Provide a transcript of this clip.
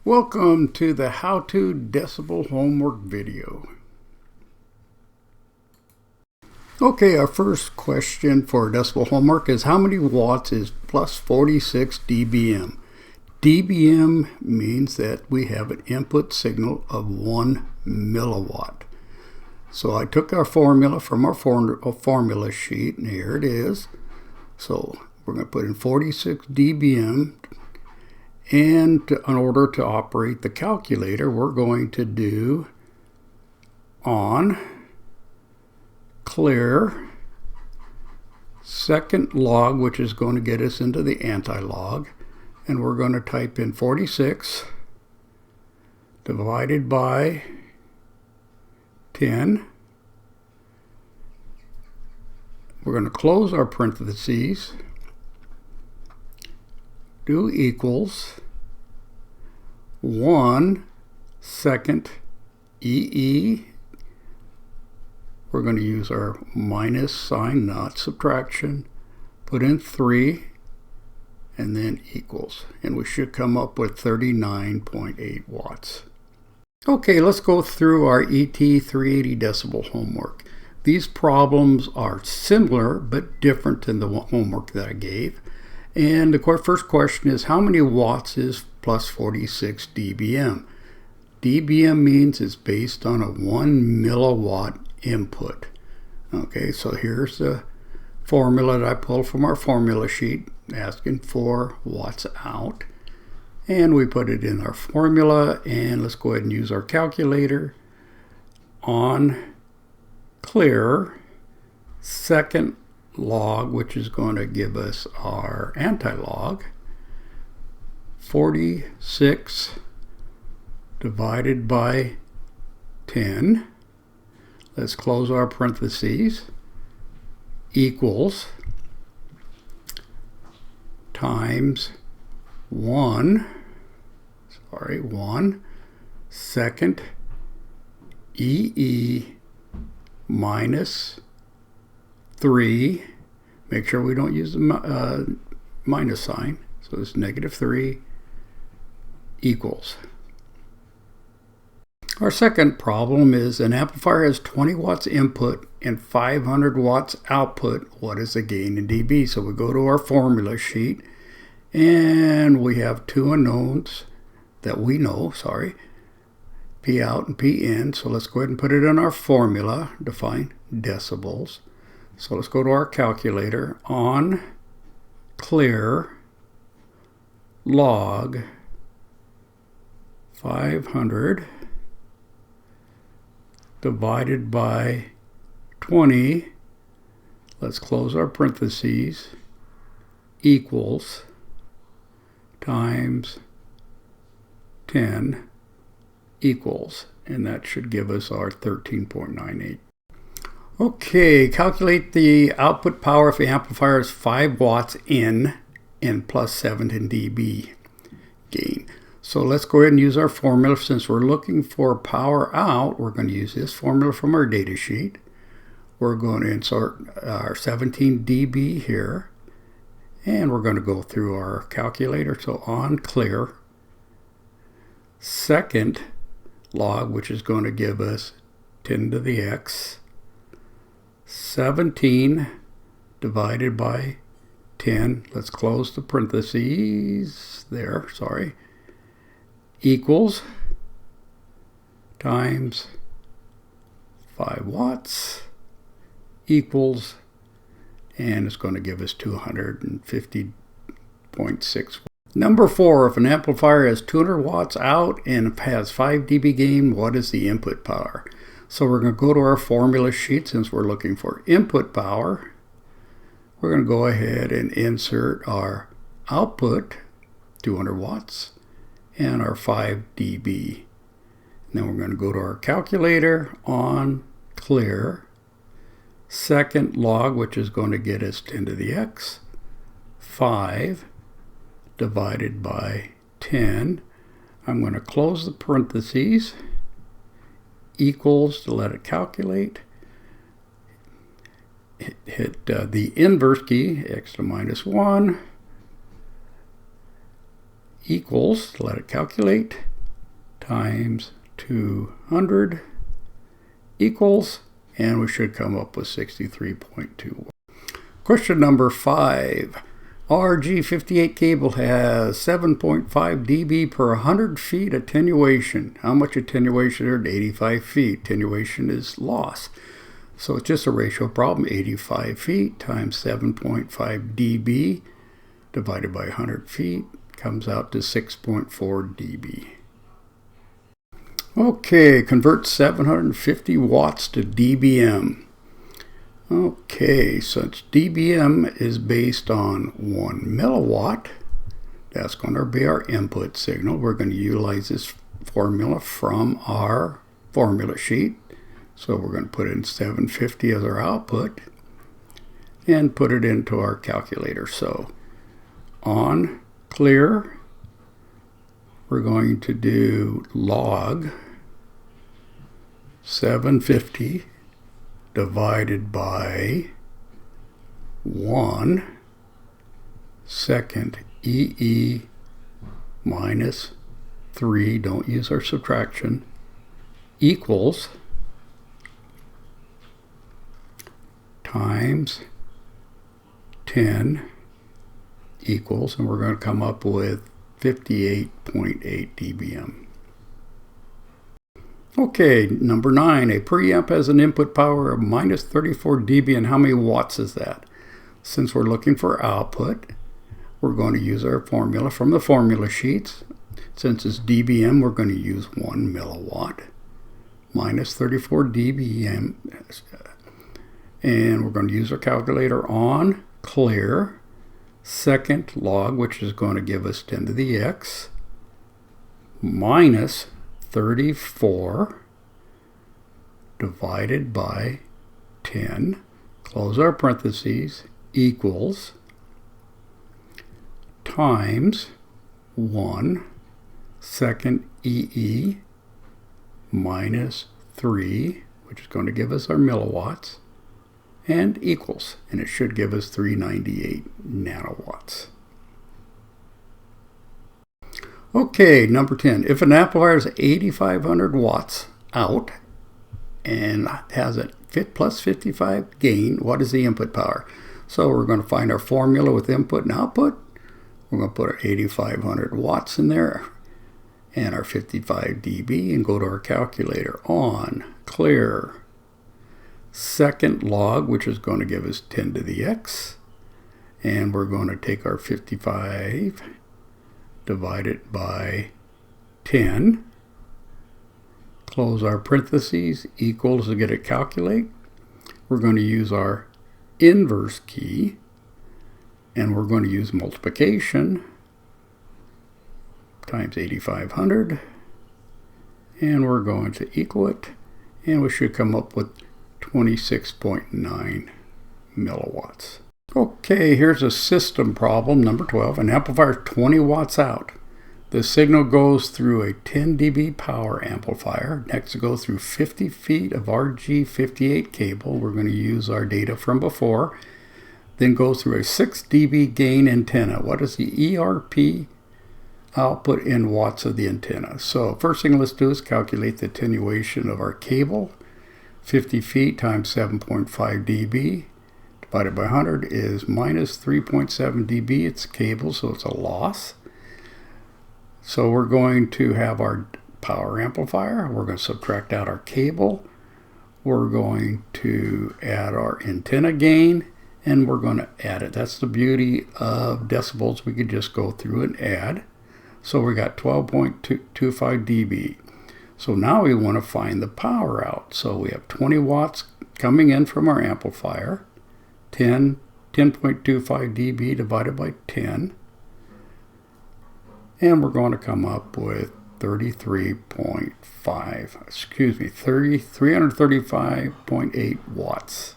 Welcome to the How to Decibel Homework video. Okay, our first question for decibel homework is how many watts is plus 46 dBm? dBm means that we have an input signal of 1 milliwatt. So I took our formula from our formula sheet, and here it is. So we're going to put in 46 dBm. And in order to operate the calculator, we're going to do on clear second log, which is going to get us into the anti-log. And we're going to type in 46 divided by 10. We're going to close our parentheses. Do equals 1 second EE. We're going to use our minus sign, not subtraction. Put in 3 and then equals. And we should come up with 39.8 watts. Okay, let's go through our ET 380 decibel homework. These problems are similar but different than the homework that I gave. And the first question is, how many watts is plus 46 dBm? dBm means it's based on a 1 milliwatt input. Okay, so here's the formula that I pulled from our formula sheet, asking for watts out. And we put it in our formula, and let's go ahead and use our calculator. On clear second log, which is going to give us our anti-log, 46 divided by 10. Let's close our parentheses. Equals times 1 second EE minus 3, make sure we don't use the minus sign, so it's negative 3 equals. Our second problem is an amplifier has 20 watts input and 500 watts output. What is the gain in dB? So we go to our formula sheet and we have two unknowns that we know, P out and P in. So let's go ahead and put it in our formula, define decibels. So let's go to our calculator. On clear log 500 divided by 20, let's close our parentheses, equals times 10 equals, and that should give us our 13.98. Okay, calculate the output power if the amplifier is 5 watts in and plus 17 dB gain. So let's go ahead and use our formula. Since we're looking for power out, we're going to use this formula from our data sheet. We're going to insert our 17 dB here, and we're going to go through our calculator. So on clear second log, which is going to give us 10 to the x, 17 divided by 10, let's close the parentheses there, equals times 5 watts equals, and it's going to give us 250.6. Number 4, if an amplifier has 200 watts out and has 5 dB gain, what is the input power? So we're going to go to our formula sheet. Since we're looking for input power, we're going to go ahead and insert our output, 200 watts, and our 5 dB. And then we're going to go to our calculator on clear second log, which is going to get us 10 to the x, 5 divided by 10. I'm going to close the parentheses, equals to let it calculate. Hit the inverse key, x to minus 1, equals, let it calculate, times 200 equals, and we should come up with 63.2. Question number 5. RG58 cable has 7.5 dB per 100 feet attenuation. How much attenuation are 85 feet? Attenuation is loss. So it's just a ratio problem. 85 feet times 7.5 dB divided by 100 feet comes out to 6.4 dB. Okay, convert 750 watts to dBm. Okay, since dBm is based on 1 milliwatt, that's going to be our input signal. We're going to utilize this formula from our formula sheet. So we're going to put in 750 as our output and put it into our calculator. So on clear, we're going to do log 750 divided by 1 second EE minus 3, don't use our subtraction, equals times 10 equals, and we're going to come up with 58.8 dBm. Okay, number 9, a preamp has an input power of minus 34 dB, and how many watts is that? Since we're looking for output, we're going to use our formula from the formula sheets. Since it's dBm, we're going to use 1 milliwatt minus 34 dBm, and we're going to use our calculator on clear. Second log, which is going to give us 10 to the x, minus 34 divided by 10, close our parentheses, equals times 1 second EE minus 3, which is going to give us our milliwatts, and equals, and it should give us 398 nanowatts. Okay, number 10. If an amplifier is 8,500 watts out and has a plus 55 gain, what is the input power? So we're going to find our formula with input and output. We're going to put our 8,500 watts in there and our 55 dB and go to our calculator on clear. Second log, which is going to give us 10 to the x, and we're going to take our 55 divided by 10, close our parentheses, equals to get it calculate. We're going to use our inverse key, and we're going to use multiplication times 8,500, and we're going to equal it, and we should come up with 26.9 milliwatts. Okay, here's a system problem, number 12. An amplifier is 20 watts out. The signal goes through a 10 dB power amplifier. Next, it goes through 50 feet of RG58 cable. We're going to use our data from before. Then goes through a 6 dB gain antenna. What is the ERP output in watts of the antenna? So first thing let's do is calculate the attenuation of our cable. 50 feet times 7.5 dB divided by 100 is minus 3.7 dB. It's cable, so it's a loss. So we're going to have our power amplifier. We're going to subtract out our cable. We're going to add our antenna gain, and we're going to add it. That's the beauty of decibels. We could just go through and add. So we got 12.25 dB. So now we want to find the power out. So we have 20 watts coming in from our amplifier, 10.25 dB divided by 10, and we're going to come up with 335.8 watts.